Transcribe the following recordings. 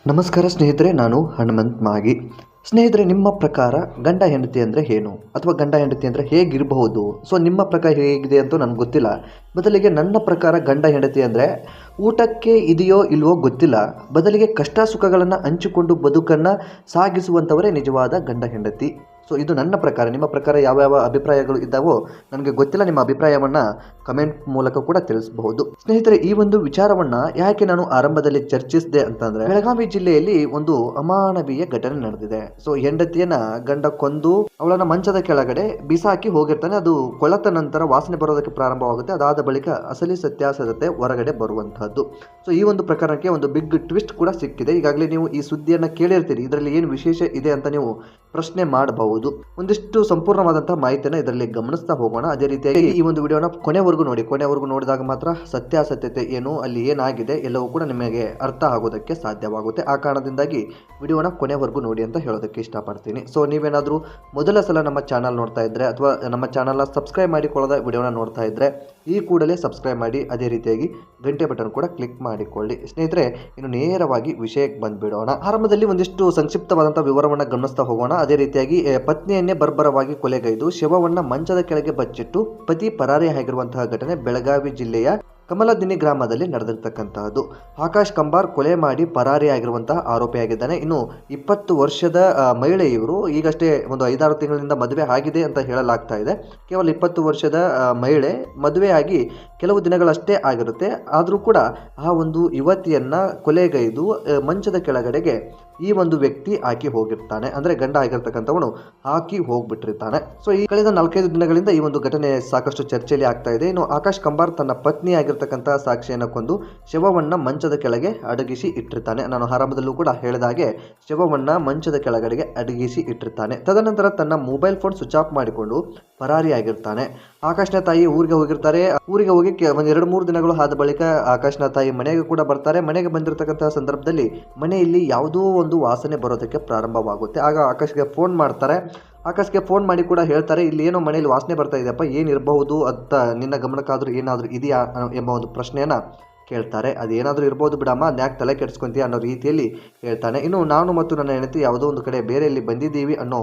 ನಮಸ್ಕಾರ ಸ್ನೇಹಿತರೆ, ನಾನು ಹನುಮಂತ್ ಮಾಗಿ. ಸ್ನೇಹಿತರೆ, ನಿಮ್ಮ ಪ್ರಕಾರ ಗಂಡ ಹೆಂಡತಿ ಅಂದರೆ ಏನು, ಅಥವಾ ಗಂಡ ಹೆಂಡತಿ ಅಂದರೆ ಹೇಗಿರಬಹುದು? ಸೊ ನಿಮ್ಮ ಪ್ರಕಾರ ಹೇಗಿದೆ ಅಂತ ನನಗೆ ಗೊತ್ತಿಲ್ಲ. ಬದಲಿಗೆ ನನ್ನ ಪ್ರಕಾರ ಗಂಡ ಹೆಂಡತಿ ಅಂದರೆ ಊಟಕ್ಕೆ ಇದೆಯೋ ಇಲ್ವೋ ಗೊತ್ತಿಲ್ಲ, ಬದಲಿಗೆ ಕಷ್ಟ ಸುಖಗಳನ್ನು ಹಂಚಿಕೊಂಡು ಬದುಕನ್ನು ಸಾಗಿಸುವಂಥವರೇ ನಿಜವಾದ ಗಂಡ ಹೆಂಡತಿ. ಸೊ ಇದು ನನ್ನ ಪ್ರಕಾರ. ನಿಮ್ಮ ಪ್ರಕಾರ ಯಾವ್ಯಾವ ಅಭಿಪ್ರಾಯಗಳು ಇದ್ದಾವೋ ನನಗೆ ಗೊತ್ತಿಲ್ಲ. ನಿಮ್ಮ ಅಭಿಪ್ರಾಯವನ್ನು ಕಮೆಂಟ್ ಮೂಲಕ ಕೂಡ ತಿಳಿಸಬಹುದು. ಸ್ನೇಹಿತರೆ, ಈ ಒಂದು ವಿಚಾರವನ್ನು ಯಾಕೆ ನಾನು ಆರಂಭದಲ್ಲಿ ಚರ್ಚಿಸಿದೆ ಅಂತಂದರೆ, ಬೆಳಗಾವಿ ಜಿಲ್ಲೆಯಲ್ಲಿ ಒಂದು ಅಮಾನವೀಯ ಘಟನೆ ನಡೆದಿದೆ. ಸೊ ಹೆಂಡತಿಯನ್ನ ಗಂಡ ಕೊಂದು ಅವಳನ್ನ ಮಂಚದ ಕೆಳಗಡೆ ಬಿಸಾಕಿ ಹೋಗಿರ್ತಾನೆ. ಅದು ಕೊಳತ ನಂತರ ವಾಸನೆ ಬರೋದಕ್ಕೆ ಪ್ರಾರಂಭವಾಗುತ್ತೆ. ಅದಾದ ಬಳಿಕ ಅಸಲಿ ಸತ್ಯಾಸತ್ಯತೆ ಹೊರಗಡೆ ಬರುವಂತಹದ್ದು. ಸೊ ಈ ಒಂದು ಪ್ರಕರಣಕ್ಕೆ ಒಂದು ಬಿಗ್ ಟ್ವಿಸ್ಟ್ ಕೂಡ ಸಿಕ್ಕಿದೆ. ಈಗಾಗಲೇ ನೀವು ಈ ಸುದ್ದಿಯನ್ನ ಕೇಳಿರ್ತೀರಿ. ಇದರಲ್ಲಿ ಏನು ವಿಶೇಷ ಇದೆ ಅಂತ ನೀವು ಪ್ರಶ್ನೆ ಮಾಡಬಹುದು. ಒಂದಿಷ್ಟು ಸಂಪೂರ್ಣವಾದಂತಹ ಮಾಹಿತಿಯನ್ನು ಇದರಲ್ಲಿ ಗಮನಿಸ್ತಾ ಹೋಗೋಣ. ಅದೇ ರೀತಿಯಾಗಿ ಈ ಒಂದು ವಿಡಿಯೋನ ಕೊನೆವರೆಗೂ ನೋಡಿ. ಕೊನೆವರೆಗೂ ನೋಡಿದಾಗ ಮಾತ್ರ ಸತ್ಯಾಸತ್ಯತೆ ಏನು, ಅಲ್ಲಿ ಏನಾಗಿದೆ ಎಲ್ಲವೂ ಕೂಡ ನಿಮಗೆ ಅರ್ಥ ಆಗೋದಕ್ಕೆ ಸಾಧ್ಯವಾಗುತ್ತೆ. ಆ ಕಾರಣದಿಂದಾಗಿ ವಿಡಿಯೋನ ಕೊನೆವರೆಗೂ ನೋಡಿ ಅಂತ ಹೇಳೋದಕ್ಕೆ ಇಷ್ಟಪಡ್ತೀನಿ. ಸೊ ನೀವೇನಾದರೂ ಮೊದಲ ಸಲ ನಮ್ಮ ಚಾನಲ್ ನೋಡ್ತಾ ಇದ್ರೆ, ಅಥವಾ ನಮ್ಮ ಚಾನಲ್ನ ಸಬ್ಸ್ಕ್ರೈಬ್ ಮಾಡಿಕೊಳ್ಳದ ವಿಡಿಯೋನ ನೋಡ್ತಾ ಇದ್ರೆ, ಈ ಕೂಡಲೇ ಸಬ್ಸ್ಕ್ರೈಬ್ ಮಾಡಿ. ಅದೇ ರೀತಿಯಾಗಿ ಗಂಟೆ ಬಟನ್ ಕೂಡ ಕ್ಲಿಕ್ ಮಾಡಿಕೊಳ್ಳಿ. ಸ್ನೇಹಿತರೆ, ಇನ್ನು ನೇರವಾಗಿ ವಿಷಯಕ್ಕೆ ಬಂದ್ಬಿಡೋಣ. ಆರಂಭದಲ್ಲಿ ಒಂದಿಷ್ಟು ಸಂಕ್ಷಿಪ್ತವಾದಂತಹ ವಿವರವನ್ನು ಗಮನಿಸ್ತಾ ಹೋಗೋಣ. ಅದೇ ರೀತಿಯಾಗಿ ಪತ್ನಿಯನ್ನೇ ಬರ್ಬರವಾಗಿ ಕೊಲೆಗೈದು ಶವವನ್ನ ಮಂಚದ ಕೆಳಗೆ ಬಚ್ಚಿಟ್ಟು ಪತಿ ಪರಾರಿ ಆಗಿರುವಂತಹ ಘಟನೆ ಬೆಳಗಾವಿ ಜಿಲ್ಲೆಯ ಕಮಲದಿನ್ನಿ ಗ್ರಾಮದಲ್ಲಿ ನಡೆದಿರ್ತಕ್ಕಂತಹದ್ದು. ಆಕಾಶ್ ಕಂಬಾರ್ ಕೊಲೆ ಮಾಡಿ ಪರಾರಿ ಆಗಿರುವಂತಹ ಆರೋಪಿಯಾಗಿದ್ದಾನೆ. ಇನ್ನು 20 ವರ್ಷದ ಮಹಿಳೆ ಇವರು. ಈಗಷ್ಟೇ ಒಂದು 5-6 ತಿಂಗಳಿಂದ ಮದುವೆ ಆಗಿದೆ ಅಂತ ಹೇಳಲಾಗ್ತಾ ಇದೆ. ಕೇವಲ 20 ವರ್ಷದ ಮಹಿಳೆ ಮದುವೆಯಾಗಿ ಕೆಲವು ದಿನಗಳಷ್ಟೇ ಆಗಿರುತ್ತೆ. ಆದರೂ ಕೂಡ ಆ ಒಂದು ಯುವತಿಯನ್ನ ಕೊಲೆಗೈದು ಮಂಚದ ಕೆಳಗಡೆಗೆ ಈ ಒಂದು ವ್ಯಕ್ತಿ ಹಾಕಿ ಹೋಗಿರ್ತಾನೆ. ಅಂದ್ರೆ ಗಂಡ ಆಗಿರ್ತಕ್ಕಂಥವನು ಹಾಕಿ ಹೋಗ್ಬಿಟ್ಟಿರ್ತಾನೆ. ಸೊ ಈ ಕಳೆದ 4-5 ದಿನಗಳಿಂದ ಈ ಒಂದು ಘಟನೆ ಸಾಕಷ್ಟು ಚರ್ಚೆಯಲ್ಲಿ ಆಗ್ತಾ ಇದೆ. ಇನ್ನು ಆಕಾಶ್ ಕಂಬಾರ್ ತನ್ನ ಪತ್ನಿ ಆಗಿರ್ತಕ್ಕಂತಹ ಸಾಕ್ಷಿಯನ್ನು ಕೊಂದು ಶವವನ್ನ ಮಂಚದ ಕೆಳಗೆ ಅಡಗಿಸಿ ಇಟ್ಟಿರ್ತಾನೆ. ನಾನು ಆರಂಭದಲ್ಲೂ ಕೂಡ ಹೇಳಿದ ಹಾಗೆ ಶವವನ್ನ ಮಂಚದ ಕೆಳಗಡೆಗೆ ಅಡಗಿಸಿ ಇಟ್ಟಿರ್ತಾನೆ. ತದನಂತರ ತನ್ನ ಮೊಬೈಲ್ ಫೋನ್ ಸ್ವಿಚ್ ಆಫ್ ಮಾಡಿಕೊಂಡು ಪರಾರಿ ಆಗಿರ್ತಾನೆ. ಆಕಾಶ್ನ ತಾಯಿ ಊರಿಗೆ ಹೋಗಿರ್ತಾರೆ. ಊರಿಗೆ ಹೋಗಿ ಒಂದು 2-3 ದಿನಗಳು ಆದ ಬಳಿಕ ಆಕಾಶ್ನ ತಾಯಿ ಮನೆಗೆ ಕೂಡ ಬರ್ತಾರೆ. ಮನೆಗೆ ಬಂದಿರತಕ್ಕಂತಹ ಸಂದರ್ಭದಲ್ಲಿ ಮನೆಯಲ್ಲಿ ಯಾವುದೋ ಒಂದು ವಾಸನೆ ಬರೋದಕ್ಕೆ ಪ್ರಾರಂಭವಾಗುತ್ತೆ. ಆಗ ಆಕಾಶ್ಗೆ ಫೋನ್ ಮಾಡ್ತಾರೆ. ಆಕಾಶ್ಗೆ ಫೋನ್ ಮಾಡಿ ಕೂಡ ಹೇಳ್ತಾರೆ, ಇಲ್ಲಿ ಏನೋ ಮನೆಯಲ್ಲಿ ವಾಸನೆ ಬರ್ತಾ ಇದೆಯಪ್ಪ, ಏನಿರಬಹುದು ಅಂತ ನಿನ್ನ ಗಮನಕ್ಕಾದ್ರೂ ಏನಾದರೂ ಇದೆಯಾ ಎಂಬ ಒಂದು ಪ್ರಶ್ನೆಯನ್ನ ಕೇಳ್ತಾರೆ. ಅದೇನಾದರೂ ಇರ್ಬೋದು ಬಿಡಮ್ಮ, ಅದ್ಯಾಕೆ ತಲೆ ಕೆಡಿಸ್ಕೊಂತೀಯ ಅನ್ನೋ ರೀತಿಯಲ್ಲಿ ಹೇಳ್ತಾನೆ. ಇನ್ನು ನಾನು ಮತ್ತು ನನ್ನ ಹೆಂಡತಿ ಯಾವುದೋ ಒಂದು ಕಡೆ ಬೇರೆಯಲ್ಲಿ ಬಂದಿದ್ದೀವಿ ಅನ್ನೋ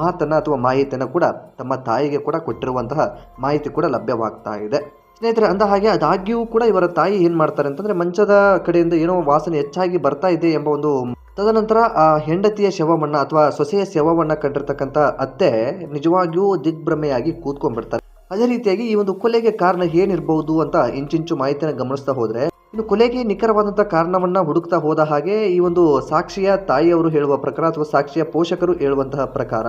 ಮಾತನ್ನು ಅಥವಾ ಮಾಹಿತಿಯನ್ನು ಕೂಡ ತಮ್ಮ ತಾಯಿಗೆ ಕೂಡ ಕೊಟ್ಟಿರುವಂತಹ ಮಾಹಿತಿ ಕೂಡ ಲಭ್ಯವಾಗ್ತಾ ಇದೆ. ಸ್ನೇಹಿತರೆ, ಅಂದ ಹಾಗೆ ಅದಾಗಿಯೂ ಕೂಡ ಇವರ ತಾಯಿ ಏನು ಮಾಡ್ತಾರೆ ಅಂತಂದರೆ, ಮಂಚದ ಕಡೆಯಿಂದ ಏನೋ ವಾಸನೆ ಹೆಚ್ಚಾಗಿ ಬರ್ತಾ ಇದೆ ಎಂಬ ಒಂದು ತದನಂತರ ಆ ಹೆಂಡತಿಯ ಶವವನ್ನು ಅಥವಾ ಸೊಸೆಯ ಶವವನ್ನು ಕಂಡಿರ್ತಕ್ಕಂಥ ಅತ್ತೆ ನಿಜವಾಗಿಯೂ ದಿಗ್ಭ್ರಮೆಯಾಗಿ ಕೂತ್ಕೊಂಡ್ಬಿಡ್ತಾರೆ. ಅದೇ ರೀತಿಯಾಗಿ ಈ ಒಂದು ಕೊಲೆಗೆ ಕಾರಣ ಏನಿರಬಹುದು ಅಂತ ಇಂಚಿಂಚು ಮಾಹಿತಿಯನ್ನು ಗಮನಿಸ್ತಾ ಹೋದ್ರೆ, ಇನ್ನು ಕೊಲೆಗೆ ನಿಖರವಾದಂತಹ ಕಾರಣವನ್ನ ಹುಡುಕ್ತಾ ಹೋದ ಹಾಗೆ ಈ ಒಂದು ಸಾಕ್ಷಿಯ ತಾಯಿಯವರು ಹೇಳುವ ಪ್ರಕಾರ ಅಥವಾ ಸಾಕ್ಷಿಯ ಪೋಷಕರು ಹೇಳುವಂತಹ ಪ್ರಕಾರ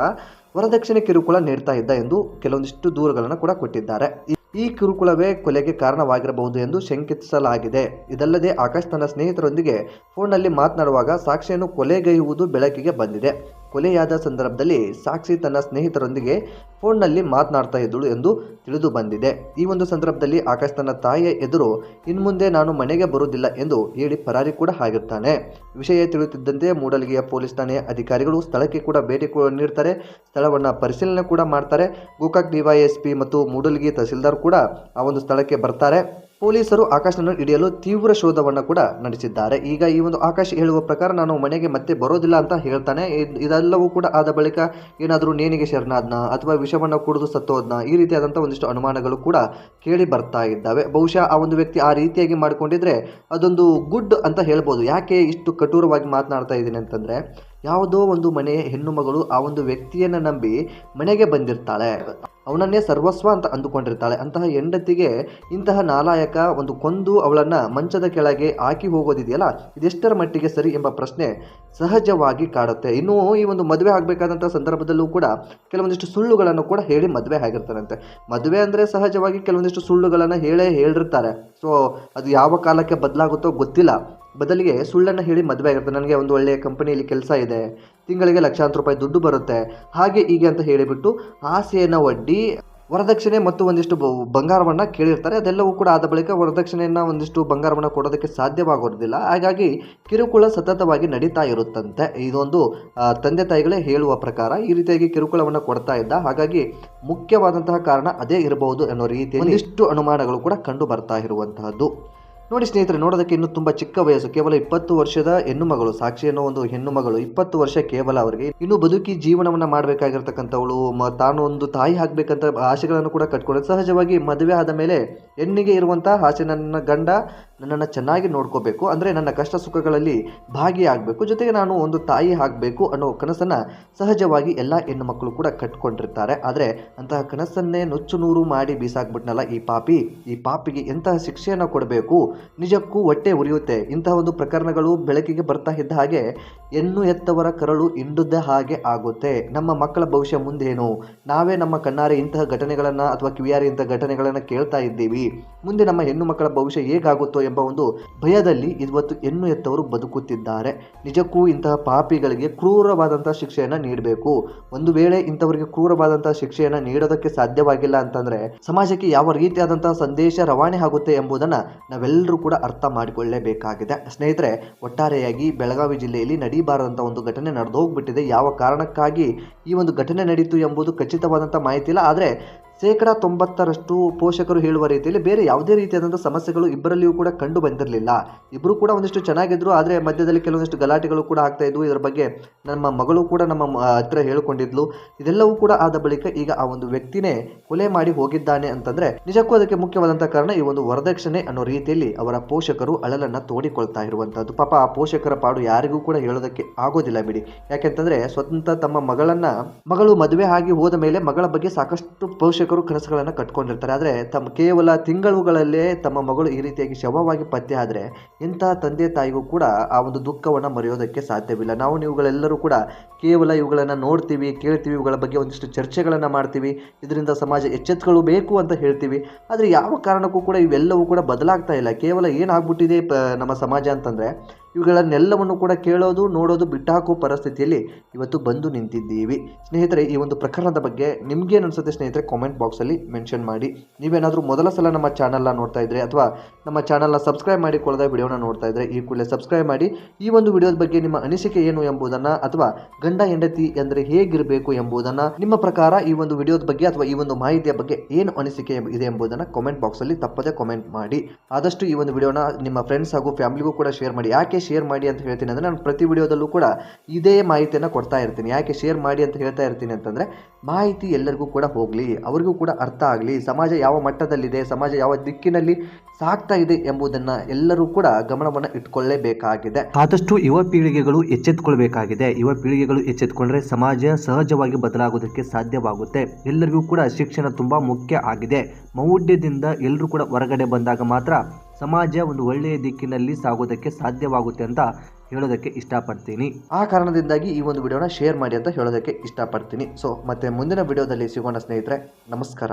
ವರದಕ್ಷಿಣೆ ಕಿರುಕುಳ ನೀಡ್ತಾ ಇದ್ದ ಎಂದು ಕೆಲವೊಂದಿಷ್ಟು ದೂರುಗಳನ್ನು ಕೂಡ ಕೊಟ್ಟಿದ್ದಾರೆ. ಈ ಕಿರುಕುಳವೇ ಕೊಲೆಗೆ ಕಾರಣವಾಗಿರಬಹುದು ಎಂದು ಶಂಕಿಸಲಾಗಿದೆ. ಇದಲ್ಲದೆ ಆಕಾಶ್ ತನ್ನ ಸ್ನೇಹಿತರೊಂದಿಗೆ ಫೋನ್ನಲ್ಲಿ ಮಾತನಾಡುವಾಗ ಸಾಕ್ಷಿಯನ್ನು ಕೊಲೆಗೈಯುವುದು ಬೆಳಕಿಗೆ ಬಂದಿದೆ. ಕೊಲೆಯಾದ ಸಂದರ್ಭದಲ್ಲಿ ಸಾಕ್ಷಿ ತನ್ನ ಸ್ನೇಹಿತರೊಂದಿಗೆ ಫೋನ್ನಲ್ಲಿ ಮಾತನಾಡ್ತಾ ಇದ್ದಳು ಎಂದು ತಿಳಿದು ಬಂದಿದೆ. ಈ ಒಂದು ಸಂದರ್ಭದಲ್ಲಿ ಆಕಾಶ್ ತನ್ನ ತಾಯಿಯ ಎದುರು ಇನ್ಮುಂದೆ ನಾನು ಮನೆಗೆ ಬರುವುದಿಲ್ಲ ಎಂದು ಹೇಳಿ ಪರಾರಿ ಕೂಡ ಆಗಿರ್ತಾನೆ. ವಿಷಯ ತಿಳಿಯುತ್ತಿದ್ದಂತೆ ಮೂಡಲಗಿಯ ಪೊಲೀಸ್ ಠಾಣೆಯ ಅಧಿಕಾರಿಗಳು ಸ್ಥಳಕ್ಕೆ ಕೂಡ ಭೇಟಿ ನೀಡ್ತಾರೆ. ಸ್ಥಳವನ್ನು ಪರಿಶೀಲನೆ ಕೂಡ ಮಾಡ್ತಾರೆ. ಗೋಕಾಕ್ ಡಿವೈಎಸ್ಪಿ ಮತ್ತು ಮೂಡಲಗಿ ತಹಸೀಲ್ದಾರ್ ಕೂಡ ಆ ಒಂದು ಸ್ಥಳಕ್ಕೆ ಬರ್ತಾರೆ. ಪೊಲೀಸರು ಆಕಾಶ್ನನ್ನು ಹಿಡಿಯಲು ತೀವ್ರ ಶೋಧವನ್ನು ಕೂಡ ನಡೆಸಿದ್ದಾರೆ. ಈಗ ಈ ಒಂದು ಆಕಾಶ್ ಹೇಳುವ ಪ್ರಕಾರ ನಾನು ಮನೆಗೆ ಮತ್ತೆ ಬರೋದಿಲ್ಲ ಅಂತ ಹೇಳ್ತಾನೆ. ಇದೆಲ್ಲವೂ ಕೂಡ ಆದ ಬಳಿಕ ಏನಾದರೂ ನೇಣಿಗೆ ಶರಣಾದ್ನ ಅಥವಾ ವಿಷವನ್ನು ಕುಡಿದು ಸತ್ತೋದ್ನ, ಈ ರೀತಿಯಾದಂಥ ಒಂದಿಷ್ಟು ಅನುಮಾನಗಳು ಕೂಡ ಕೇಳಿ ಬರ್ತಾ ಇದ್ದಾವೆ. ಬಹುಶಃ ಆ ಒಂದು ವ್ಯಕ್ತಿ ಆ ರೀತಿಯಾಗಿ ಮಾಡಿಕೊಂಡಿದ್ರೆ ಅದೊಂದು ಗುಡ್ ಅಂತ ಹೇಳ್ಬೋದು. ಯಾಕೆ ಇಷ್ಟು ಕಠೋರವಾಗಿ ಮಾತನಾಡ್ತಾ ಇದ್ದೀನಿ ಅಂತಂದರೆ, ಯಾವುದೋ ಒಂದು ಮನೆಯ ಹೆಣ್ಣು ಮಗಳು ಆ ಒಂದು ವ್ಯಕ್ತಿಯನ್ನು ನಂಬಿ ಮನೆಗೆ ಬಂದಿರ್ತಾಳೆ. ಅವನನ್ನೇ ಸರ್ವಸ್ವ ಅಂತ ಅಂದುಕೊಂಡಿರ್ತಾಳೆ. ಅಂತಹ ಹೆಂಡತಿಗೆ ಇಂತಹ ನಾಲಾಯಕ ಒಂದು ಕೊಂದು ಅವಳನ್ನು ಮಂಚದ ಕೆಳಗೆ ಹಾಕಿ ಹೋಗೋದಿದೆಯಲ್ಲ, ಇದೆಷ್ಟರ ಮಟ್ಟಿಗೆ ಸರಿ ಎಂಬ ಪ್ರಶ್ನೆ ಸಹಜವಾಗಿ ಕಾಡುತ್ತೆ. ಇನ್ನೂ ಈ ಒಂದು ಮದುವೆ ಆಗಬೇಕಾದಂಥ ಸಂದರ್ಭದಲ್ಲೂ ಕೂಡ ಕೆಲವೊಂದಿಷ್ಟು ಸುಳ್ಳುಗಳನ್ನು ಕೂಡ ಹೇಳಿ ಮದುವೆ ಆಗಿರ್ತಾರಂತೆ. ಮದುವೆ ಅಂದರೆ ಸಹಜವಾಗಿ ಕೆಲವೊಂದಿಷ್ಟು ಸುಳ್ಳುಗಳನ್ನು ಹೇಳಿರ್ತಾರೆ. ಸೊ ಅದು ಯಾವ ಕಾಲಕ್ಕೆ ಬದಲಾಗುತ್ತೋ ಗೊತ್ತಿಲ್ಲ. ಬದಲಿಗೆ ಸುಳ್ಳನ್ನು ಹೇಳಿ ಮದುವೆ ಆಗಿರ್ತಾರೆ. ನನಗೆ ಒಂದು ಒಳ್ಳೆಯ ಕಂಪನಿಯಲ್ಲಿ ಕೆಲಸ ಇದೆ, ತಿಂಗಳಿಗೆ ಲಕ್ಷಾಂತರ ರೂಪಾಯಿ ದುಡ್ಡು ಬರುತ್ತೆ, ಹಾಗೆ ಹೀಗೆ ಅಂತ ಹೇಳಿಬಿಟ್ಟು ಆಸೆಯನ್ನು ಒಡ್ಡಿ ವರದಕ್ಷಿಣೆ ಮತ್ತು ಒಂದಿಷ್ಟು ಬಂಗಾರವನ್ನು ಕೇಳಿರ್ತಾರೆ. ಅದೆಲ್ಲವೂ ಕೂಡ ಆದ ಬಳಿಕ ವರದಕ್ಷಿಣೆಯನ್ನು ಒಂದಿಷ್ಟು ಬಂಗಾರವನ್ನು ಕೊಡೋದಕ್ಕೆ ಸಾಧ್ಯವಾಗೋದಿಲ್ಲ. ಹಾಗಾಗಿ ಕಿರುಕುಳ ಸತತವಾಗಿ ನಡೀತಾ ಇರುತ್ತಂತೆ. ಇದೊಂದು ತಂದೆ ತಾಯಿಗಳೇ ಹೇಳುವ ಪ್ರಕಾರ ಈ ರೀತಿಯಾಗಿ ಕಿರುಕುಳವನ್ನು ಕೊಡ್ತಾ ಇದ್ದ. ಹಾಗಾಗಿ ಮುಖ್ಯವಾದಂತಹ ಕಾರಣ ಅದೇ ಇರಬಹುದು ಅನ್ನೋ ರೀತಿ ಒಂದಿಷ್ಟು ಅನುಮಾನಗಳು ಕೂಡ ಕಂಡು ಬರ್ತಾ ಇರುವಂತಹದ್ದು. ನೋಡಿ ಸ್ನೇಹಿತರೆ, ನೋಡೋದಕ್ಕೆ ಇನ್ನೂ ತುಂಬ ಚಿಕ್ಕ ವಯಸ್ಸು, ಕೇವಲ 20 ವರ್ಷದ ಹೆಣ್ಣು ಮಗಳು. ಸಾಕ್ಷಿ ಅನ್ನೋ ಒಂದು ಹೆಣ್ಣು ಮಗಳು, 20 ವರ್ಷ ಕೇವಲ ಅವರಿಗೆ. ಇನ್ನು ಬದುಕಿ ಜೀವನವನ್ನ ಮಾಡಬೇಕಾಗಿರ್ತಕ್ಕಂಥವಳು, ತಾನು ಒಂದು ತಾಯಿ ಆಗ್ಬೇಕಂತ ಆಸೆಗಳನ್ನು ಕೂಡ ಕಟ್ಕೊಂಡು, ಸಹಜವಾಗಿ ಮದುವೆ ಆದ ಮೇಲೆ ಹೆಣ್ಣಿಗೆ ಇರುವಂತಹ ಆಸೆ, ನನ್ನ ಗಂಡ ನನ್ನನ್ನು ಚೆನ್ನಾಗಿ ನೋಡ್ಕೋಬೇಕು, ಅಂದರೆ ನನ್ನ ಕಷ್ಟ ಸುಖಗಳಲ್ಲಿ ಭಾಗಿಯಾಗಬೇಕು, ಜೊತೆಗೆ ನಾನು ಒಂದು ತಾಯಿ ಆಗಬೇಕು ಅನ್ನೋ ಕನಸನ್ನು ಸಹಜವಾಗಿ ಎಲ್ಲ ಹೆಣ್ಣು ಮಕ್ಕಳು ಕೂಡ ಕಟ್ಕೊಂಡಿರ್ತಾರೆ. ಆದರೆ ಅಂತಹ ಕನಸನ್ನೇ ನುಚ್ಚು ನೂರು ಮಾಡಿ ಬೀಸಾಕ್ಬಿಟ್ನಲ್ಲ ಈ ಪಾಪಿ. ಈ ಪಾಪಿಗೆ ಎಂತಹ ಶಿಕ್ಷೆಯನ್ನು ಕೊಡಬೇಕು, ನಿಜಕ್ಕೂ ಹೊಟ್ಟೆ ಉರಿಯುತ್ತೆ. ಇಂತಹ ಒಂದು ಪ್ರಕರಣಗಳು ಬೆಳಕಿಗೆ ಬರ್ತಾ ಇದ್ದ ಹಾಗೆ ಹೆಣ್ಣು ಹೆತ್ತವರ ಕರಳು ಹಿಂಡುದ್ದ ಹಾಗೆ ಆಗುತ್ತೆ. ನಮ್ಮ ಮಕ್ಕಳ ಭವಿಷ್ಯ ಮುಂದೇನು, ನಾವೇ ನಮ್ಮ ಕಣ್ಣಾರೆ ಇಂತಹ ಘಟನೆಗಳನ್ನು ಅಥವಾ ಕಿವಿಯಾರೆ ಇಂತಹ ಘಟನೆಗಳನ್ನು ಕೇಳ್ತಾ ಇದ್ದೀವಿ. ಮುಂದೆ ನಮ್ಮ ಹೆಣ್ಣು ಮಕ್ಕಳ ಭವಿಷ್ಯ ಹೇಗಾಗುತ್ತೋ ಎಂಬ ಒಂದು ಭಯದಲ್ಲಿ ಇವತ್ತು ಹೆಣ್ಣು ಹೆತ್ತವರು ಬದುಕುತ್ತಿದ್ದಾರೆ. ನಿಜಕ್ಕೂ ಇಂತಹ ಪಾಪಿಗಳಿಗೆ ಕ್ರೂರವಾದಂತಹ ಶಿಕ್ಷೆಯನ್ನು ನೀಡಬೇಕು. ಒಂದು ವೇಳೆ ಇಂಥವರಿಗೆ ಕ್ರೂರವಾದಂತಹ ಶಿಕ್ಷೆಯನ್ನು ನೀಡೋದಕ್ಕೆ ಸಾಧ್ಯವಾಗಿಲ್ಲ ಅಂತಂದ್ರೆ ಸಮಾಜಕ್ಕೆ ಯಾವ ರೀತಿಯಾದಂತಹ ಸಂದೇಶ ರವಾನೆ ಆಗುತ್ತೆ ಎಂಬುದನ್ನು ನಾವೆಲ್ಲರೂ ಕೂಡ ಅರ್ಥ ಮಾಡಿಕೊಳ್ಳಲೇಬೇಕಾಗಿದೆ. ಸ್ನೇಹಿತರೆ, ಒಟ್ಟಾರೆಯಾಗಿ ಬೆಳಗಾವಿ ಜಿಲ್ಲೆಯಲ್ಲಿ ನಡೀಬಾರದಂಥ ಒಂದು ಘಟನೆ ನಡೆದು ಹೋಗ್ಬಿಟ್ಟಿದೆ. ಯಾವ ಕಾರಣಕ್ಕಾಗಿ ಈ ಒಂದು ಘಟನೆ ನಡೀತು ಎಂಬುದು ಖಚಿತವಾದಂಥ ಮಾಹಿತಿ ಇಲ್ಲ. ಆದರೆ 90% ಪೋಷಕರು ಹೇಳುವ ರೀತಿಯಲ್ಲಿ ಬೇರೆ ಯಾವುದೇ ರೀತಿಯಾದಂಥ ಸಮಸ್ಯೆಗಳು ಇಬ್ಬರಲ್ಲಿಯೂ ಕೂಡ ಕಂಡು ಬಂದಿರಲಿಲ್ಲ. ಇಬ್ಬರು ಕೂಡ ಒಂದಿಷ್ಟು ಚೆನ್ನಾಗಿದ್ರು, ಆದರೆ ಮಧ್ಯದಲ್ಲಿ ಕೆಲವೊಂದಿಷ್ಟು ಗಲಾಟೆಗಳು ಕೂಡ ಆಗ್ತಾ ಇದ್ವು. ಇದರ ಬಗ್ಗೆ ನಮ್ಮ ಮಗಳು ಕೂಡ ನಮ್ಮ ಹತ್ರ ಹೇಳಿಕೊಂಡಿದ್ಲು. ಇದೆಲ್ಲವೂ ಕೂಡ ಆದ ಬಳಿಕ ಈಗ ಆ ಒಂದು ವ್ಯಕ್ತಿನೇ ಕೊಲೆ ಮಾಡಿ ಹೋಗಿದ್ದಾನೆ ಅಂತಂದ್ರೆ ನಿಜಕ್ಕೂ ಅದಕ್ಕೆ ಮುಖ್ಯವಾದಂಥ ಕಾರಣ ಈ ಒಂದು ವರದಕ್ಷಿಣೆ ಅನ್ನೋ ರೀತಿಯಲ್ಲಿ ಅವರ ಪೋಷಕರು ಅಳಲನ್ನು ತೋಡಿಕೊಳ್ತಾ ಇರುವಂತಹದ್ದು. ಪಾಪ ಆ ಪೋಷಕರ ಪಾಡು ಯಾರಿಗೂ ಕೂಡ ಹೇಳೋದಕ್ಕೆ ಆಗೋದಿಲ್ಲ ಬಿಡಿ. ಯಾಕೆಂತಂದ್ರೆ ಸ್ವತಂತ್ರ ತಮ್ಮ ಮಗಳು ಮದುವೆ ಆಗಿ ಹೋದ ಮೇಲೆ ಮಗಳ ಬಗ್ಗೆ ಸಾಕಷ್ಟು ಪೋಷಕರು ಕನಸುಗಳನ್ನು ಕಟ್ಕೊಂಡಿರ್ತಾರೆ. ಆದರೆ ತಮ್ಮ ಕೇವಲ ತಿಂಗಳುಗಳಲ್ಲೇ ತಮ್ಮ ಮಗಳು ಈ ರೀತಿಯಾಗಿ ಶವವಾಗಿ ಪತ್ತೆ ಆದರೆ ಇಂತಹ ತಂದೆ ತಾಯಿಗೂ ಕೂಡ ಆ ಒಂದು ದುಃಖವನ್ನು ಮರೆಯೋದಕ್ಕೆ ಸಾಧ್ಯವಿಲ್ಲ. ನಾವು ನೀವುಗಳೆಲ್ಲರೂ ಕೂಡ ಕೇವಲ ಇವುಗಳನ್ನು ನೋಡ್ತೀವಿ, ಕೇಳ್ತೀವಿ, ಇವುಗಳ ಬಗ್ಗೆ ಒಂದಿಷ್ಟು ಚರ್ಚೆಗಳನ್ನು ಮಾಡ್ತೀವಿ, ಇದರಿಂದ ಸಮಾಜ ಎಚ್ಚೆತ್ತುಕೊಳ್ಳಬೇಕು ಅಂತ ಹೇಳ್ತೀವಿ. ಆದರೆ ಯಾವ ಕಾರಣಕ್ಕೂ ಕೂಡ ಇವೆಲ್ಲವೂ ಕೂಡ ಬದಲಾಗ್ತಾ ಇಲ್ಲ. ಕೇವಲ ಏನಾಗ್ಬಿಟ್ಟಿದೆ ನಮ್ಮ ಸಮಾಜ ಅಂತಂದರೆ ಇವುಗಳನ್ನೆಲ್ಲವನ್ನು ಕೂಡ ಕೇಳೋದು ನೋಡೋದು ಬಿಟ್ಟಾಕೋ ಪರಿಸ್ಥಿತಿಯಲ್ಲಿ ಇವತ್ತು ಬಂದು ನಿಂತಿದ್ದೀವಿ. ಸ್ನೇಹಿತರೆ, ಈ ಒಂದು ಪ್ರಕರಣದ ಬಗ್ಗೆ ನಿಮ್ಗೇನು ಅನಿಸುತ್ತೆ ಸ್ನೇಹಿತರೆ, ಕಾಮೆಂಟ್ ಬಾಕ್ಸಲ್ಲಿ ಮೆನ್ಷನ್ ಮಾಡಿ. ನೀವೇನಾದರೂ ಮೊದಲ ಸಲ ನಮ್ಮ ಚಾನಲ್ನ ನೋಡ್ತಾ ಇದ್ರೆ ಅಥವಾ ನಮ್ಮ ಚಾನಲ್ನ ಸಬ್ಸ್ಕ್ರೈಬ್ ಮಾಡಿಕೊಳ್ಳದ ವಿಡಿಯೋನ ನೋಡ್ತಾ ಇದ್ರೆ ಈ ಕೂಡಲೇ ಸಬ್ಸ್ಕ್ರೈಬ್ ಮಾಡಿ. ಈ ಒಂದು ವಿಡಿಯೋದ ಬಗ್ಗೆ ನಿಮ್ಮ ಅನಿಸಿಕೆ ಏನು ಎಂಬುದನ್ನು, ಅಥವಾ ಗಂಡ ಹೆಂಡತಿ ಅಂದರೆ ಹೇಗಿರಬೇಕು ಎಂಬುದನ್ನು, ನಿಮ್ಮ ಪ್ರಕಾರ ಈ ಒಂದು ವಿಡಿಯೋದ ಬಗ್ಗೆ ಅಥವಾ ಈ ಒಂದು ಮಾಹಿತಿಯ ಬಗ್ಗೆ ಏನು ಅನಿಸಿಕೆ ಇದೆ ಎಂಬುದನ್ನು ಕಾಮೆಂಟ್ ಬಾಕ್ಸಲ್ಲಿ ತಪ್ಪದೆ ಕಾಮೆಂಟ್ ಮಾಡಿ. ಆದಷ್ಟು ಈ ಒಂದು ವಿಡಿಯೋನ ನಿಮ್ಮ ಫ್ರೆಂಡ್ಸ್ ಹಾಗೂ ಫ್ಯಾಮಿಲಿಗೂ ಕೂಡ ಶೇರ್ ಮಾಡಿ. ಯಾಕೆ ಶೇರ್ ಮಾಡಿ ಅಂತ ಹೇಳ್ತೀನಿ ಅಂದರೆ, ನಾನು ಪ್ರತಿ ವಿಡಿಯೋದಲ್ಲೂ ಕೂಡ ಇದೇ ಮಾಹಿತಿಯನ್ನು ಕೊಡ್ತಾ ಇರ್ತೀನಿ. ಯಾಕೆ ಶೇರ್ ಮಾಡಿ ಅಂತ ಹೇಳ್ತಾ ಇರ್ತೀನಿ ಅಂತಂದರೆ, ಮಾಹಿತಿ ಎಲ್ಲರಿಗೂ ಕೂಡ ಹೋಗಲಿ, ಅವರಿಗೂ ಕೂಡ ಅರ್ಥ ಆಗಲಿ, ಸಮಾಜ ಯಾವ ಮಟ್ಟದಲ್ಲಿದೆ, ಸಮಾಜ ಯಾವ ದಿಕ್ಕಿನಲ್ಲಿ ಸಾಗ್ತಾ ಇದೆ ಎಂಬುದನ್ನು ಎಲ್ಲರೂ ಕೂಡ ಗಮನವನ್ನು ಇಟ್ಕೊಳ್ಳೇಬೇಕಾಗಿದೆ. ಆದಷ್ಟು ಯುವ ಪೀಳಿಗೆಗಳು ಎಚ್ಚೆತ್ತುಕೊಳ್ಬೇಕಾಗಿದೆ. ಯುವ ಪೀಳಿಗೆಗಳು ಎಚ್ಚೆತ್ತುಕೊಂಡ್ರೆ ಸಮಾಜ ಸಹಜವಾಗಿ ಬದಲಾಗೋದಕ್ಕೆ ಸಾಧ್ಯವಾಗುತ್ತೆ. ಎಲ್ಲರಿಗೂ ಕೂಡ ಶಿಕ್ಷಣ ತುಂಬ ಮುಖ್ಯ ಆಗಿದೆ. ಮೌಢ್ಯದಿಂದ ಎಲ್ಲರೂ ಕೂಡ ಹೊರಗಡೆ ಬಂದಾಗ ಮಾತ್ರ ಸಮಾಜ ಒಂದು ಒಳ್ಳೆಯ ದಿಕ್ಕಿನಲ್ಲಿ ಸಾಗೋದಕ್ಕೆ ಸಾಧ್ಯವಾಗುತ್ತೆ ಅಂತ ಹೇಳೋದಕ್ಕೆ ಇಷ್ಟಪಡ್ತೀನಿ. ಆ ಕಾರಣದಿಂದಾಗಿ ಈ ಒಂದು ವಿಡಿಯೋನ ಶೇರ್ ಮಾಡಿ ಅಂತ ಹೇಳೋದಕ್ಕೆ ಇಷ್ಟಪಡ್ತೀನಿ. ಸೊ ಮತ್ತೆ ಮುಂದಿನ ವಿಡಿಯೋದಲ್ಲಿ ಸಿಗೋಣ ಸ್ನೇಹಿತರೆ. ನಮಸ್ಕಾರ.